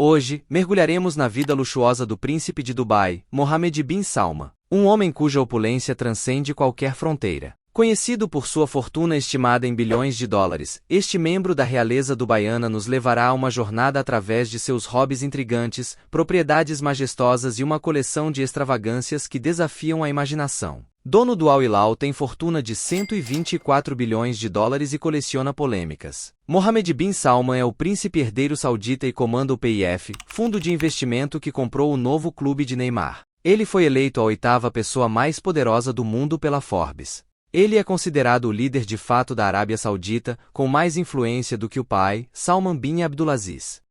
Hoje, mergulharemos na vida luxuosa do príncipe de Dubai, Mohammed bin Salman, um homem cuja opulência transcende qualquer fronteira. Conhecido por sua fortuna estimada em bilhões de dólares, este membro da realeza dubaiana nos levará a uma jornada através de seus hobbies intrigantes, propriedades majestosas e uma coleção de extravagâncias que desafiam a imaginação. Dono do Al Hilal, tem fortuna de 124 bilhões de dólares e coleciona polêmicas. Mohammed bin Salman é o príncipe herdeiro saudita e comanda o PIF, fundo de investimento que comprou o novo clube de Neymar. Ele foi eleito a 8ª pessoa mais poderosa do mundo pela Forbes. Ele é considerado o líder de fato da Arábia Saudita, com mais influência do que o pai, Salman bin Abdulaziz.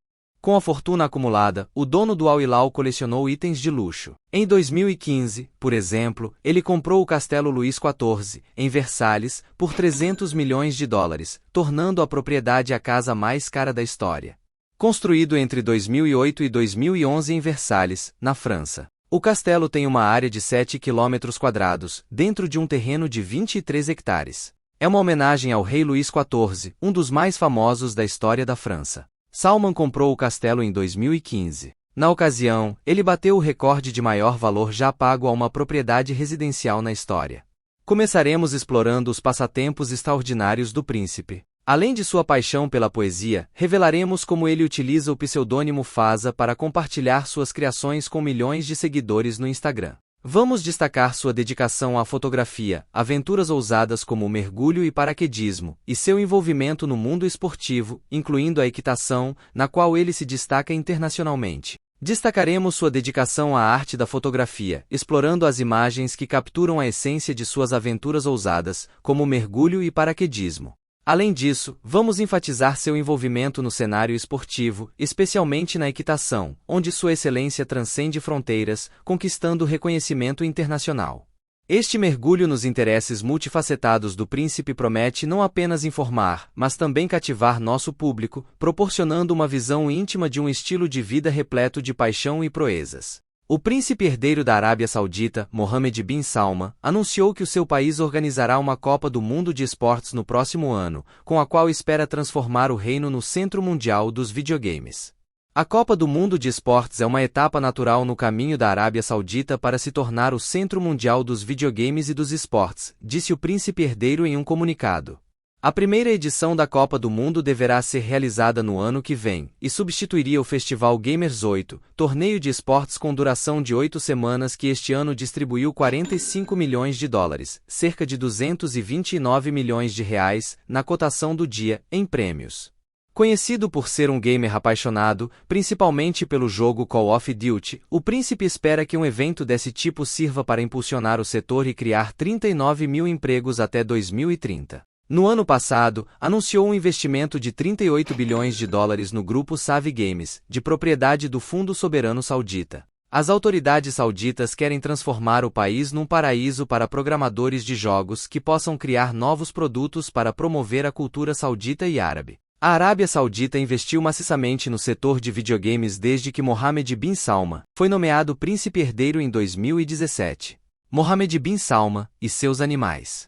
Com a fortuna acumulada, o dono do Al Hilal colecionou itens de luxo. Em 2015, por exemplo, ele comprou o Castelo Luís XIV, em Versalhes, por 300 milhões de dólares, tornando a propriedade a casa mais cara da história. Construído entre 2008 e 2011 em Versalhes, na França. O castelo tem uma área de 7 km², dentro de um terreno de 23 hectares. É uma homenagem ao rei Luís XIV, um dos mais famosos da história da França. Salman comprou o castelo em 2015. Na ocasião, ele bateu o recorde de maior valor já pago a uma propriedade residencial na história. Começaremos explorando os passatempos extraordinários do príncipe. Além de sua paixão pela poesia, revelaremos como ele utiliza o pseudônimo Faza para compartilhar suas criações com milhões de seguidores no Instagram. Vamos destacar sua dedicação à fotografia, aventuras ousadas como o mergulho e paraquedismo, e seu envolvimento no mundo esportivo, incluindo a equitação, na qual ele se destaca internacionalmente. Destacaremos sua dedicação à arte da fotografia, explorando as imagens que capturam a essência de suas aventuras ousadas, como o mergulho e paraquedismo. Além disso, vamos enfatizar seu envolvimento no cenário esportivo, especialmente na equitação, onde sua excelência transcende fronteiras, conquistando reconhecimento internacional. Este mergulho nos interesses multifacetados do príncipe promete não apenas informar, mas também cativar nosso público, proporcionando uma visão íntima de um estilo de vida repleto de paixão e proezas. O príncipe herdeiro da Arábia Saudita, Mohammed bin Salman, anunciou que o seu país organizará uma Copa do Mundo de Esportes no próximo ano, com a qual espera transformar o reino no centro mundial dos videogames. A Copa do Mundo de Esportes é uma etapa natural no caminho da Arábia Saudita para se tornar o centro mundial dos videogames e dos esportes, disse o príncipe herdeiro em um comunicado. A primeira edição da Copa do Mundo deverá ser realizada no ano que vem, e substituiria o Festival Gamers 8, torneio de esportes com duração de 8 semanas que este ano distribuiu 45 milhões de dólares, cerca de 229 milhões de reais, na cotação do dia, em prêmios. Conhecido por ser um gamer apaixonado, principalmente pelo jogo Call of Duty, o príncipe espera que um evento desse tipo sirva para impulsionar o setor e criar 39 mil empregos até 2030. No ano passado, anunciou um investimento de 38 bilhões de dólares no grupo Savi Games, de propriedade do Fundo Soberano Saudita. As autoridades sauditas querem transformar o país num paraíso para programadores de jogos que possam criar novos produtos para promover a cultura saudita e árabe. A Arábia Saudita investiu maciçamente no setor de videogames desde que Mohammed bin Salman foi nomeado príncipe herdeiro em 2017. Mohammed bin Salman e seus animais.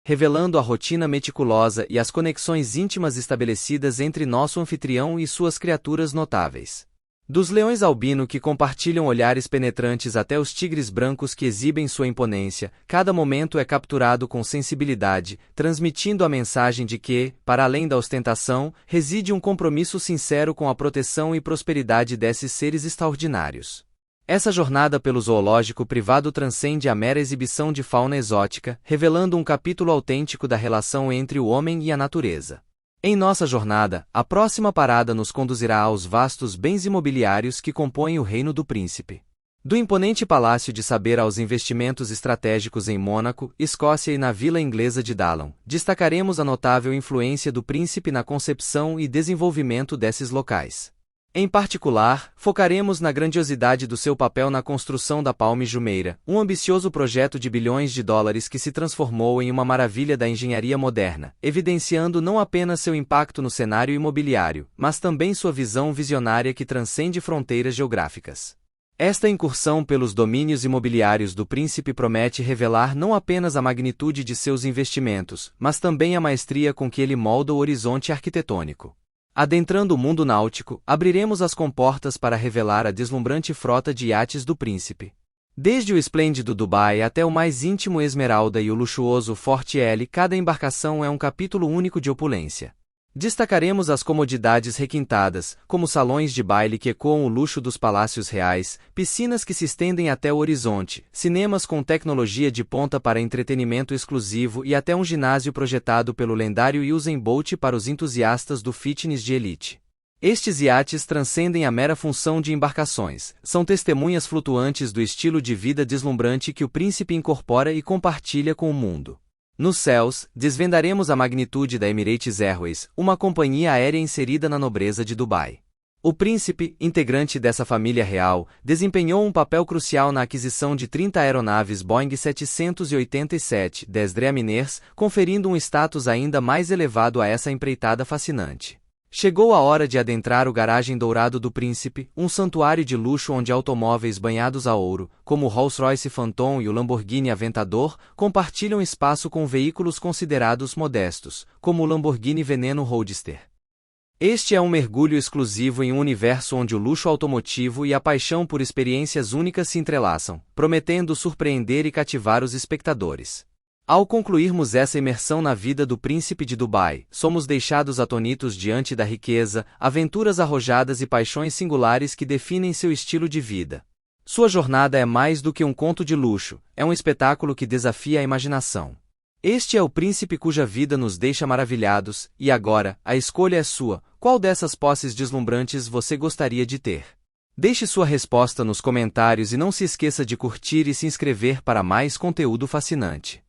Revelando a rotina meticulosa e as conexões íntimas estabelecidas entre nosso anfitrião e suas criaturas notáveis. Dos leões albino que compartilham olhares penetrantes até os tigres brancos que exibem sua imponência, cada momento é capturado com sensibilidade, transmitindo a mensagem de que, para além da ostentação, reside um compromisso sincero com a proteção e prosperidade desses seres extraordinários. Essa jornada pelo zoológico privado transcende a mera exibição de fauna exótica, revelando um capítulo autêntico da relação entre o homem e a natureza. Em nossa jornada, a próxima parada nos conduzirá aos vastos bens imobiliários que compõem o reino do príncipe. Do imponente Palácio de Saber aos investimentos estratégicos em Mônaco, Escócia e na vila inglesa de Dallon, destacaremos a notável influência do príncipe na concepção e desenvolvimento desses locais. Em particular, focaremos na grandiosidade do seu papel na construção da Palme Jumeirah, um ambicioso projeto de bilhões de dólares que se transformou em uma maravilha da engenharia moderna, evidenciando não apenas seu impacto no cenário imobiliário, mas também sua visão visionária que transcende fronteiras geográficas. Esta incursão pelos domínios imobiliários do príncipe promete revelar não apenas a magnitude de seus investimentos, mas também a maestria com que ele molda o horizonte arquitetônico. Adentrando o mundo náutico, abriremos as comportas para revelar a deslumbrante frota de iates do príncipe. Desde o esplêndido Dubai até o mais íntimo Esmeralda e o luxuoso Forte L, cada embarcação é um capítulo único de opulência. Destacaremos as comodidades requintadas, como salões de baile que ecoam o luxo dos palácios reais, piscinas que se estendem até o horizonte, cinemas com tecnologia de ponta para entretenimento exclusivo e até um ginásio projetado pelo lendário Usain Bolt para os entusiastas do fitness de elite. Estes iates transcendem a mera função de embarcações, são testemunhas flutuantes do estilo de vida deslumbrante que o príncipe incorpora e compartilha com o mundo. Nos céus, desvendaremos a magnitude da Emirates Airways, uma companhia aérea inserida na nobreza de Dubai. O príncipe, integrante dessa família real, desempenhou um papel crucial na aquisição de 30 aeronaves Boeing 787-10 Dreamliners, conferindo um status ainda mais elevado a essa empreitada fascinante. Chegou a hora de adentrar o garagem dourado do príncipe, um santuário de luxo onde automóveis banhados a ouro, como o Rolls-Royce Phantom e o Lamborghini Aventador, compartilham espaço com veículos considerados modestos, como o Lamborghini Veneno Roadster. Este é um mergulho exclusivo em um universo onde o luxo automotivo e a paixão por experiências únicas se entrelaçam, prometendo surpreender e cativar os espectadores. Ao concluirmos essa imersão na vida do príncipe de Dubai, somos deixados atonitos diante da riqueza, aventuras arrojadas e paixões singulares que definem seu estilo de vida. Sua jornada é mais do que um conto de luxo, é um espetáculo que desafia a imaginação. Este é o príncipe cuja vida nos deixa maravilhados, e agora, a escolha é sua: qual dessas posses deslumbrantes você gostaria de ter? Deixe sua resposta nos comentários e não se esqueça de curtir e se inscrever para mais conteúdo fascinante.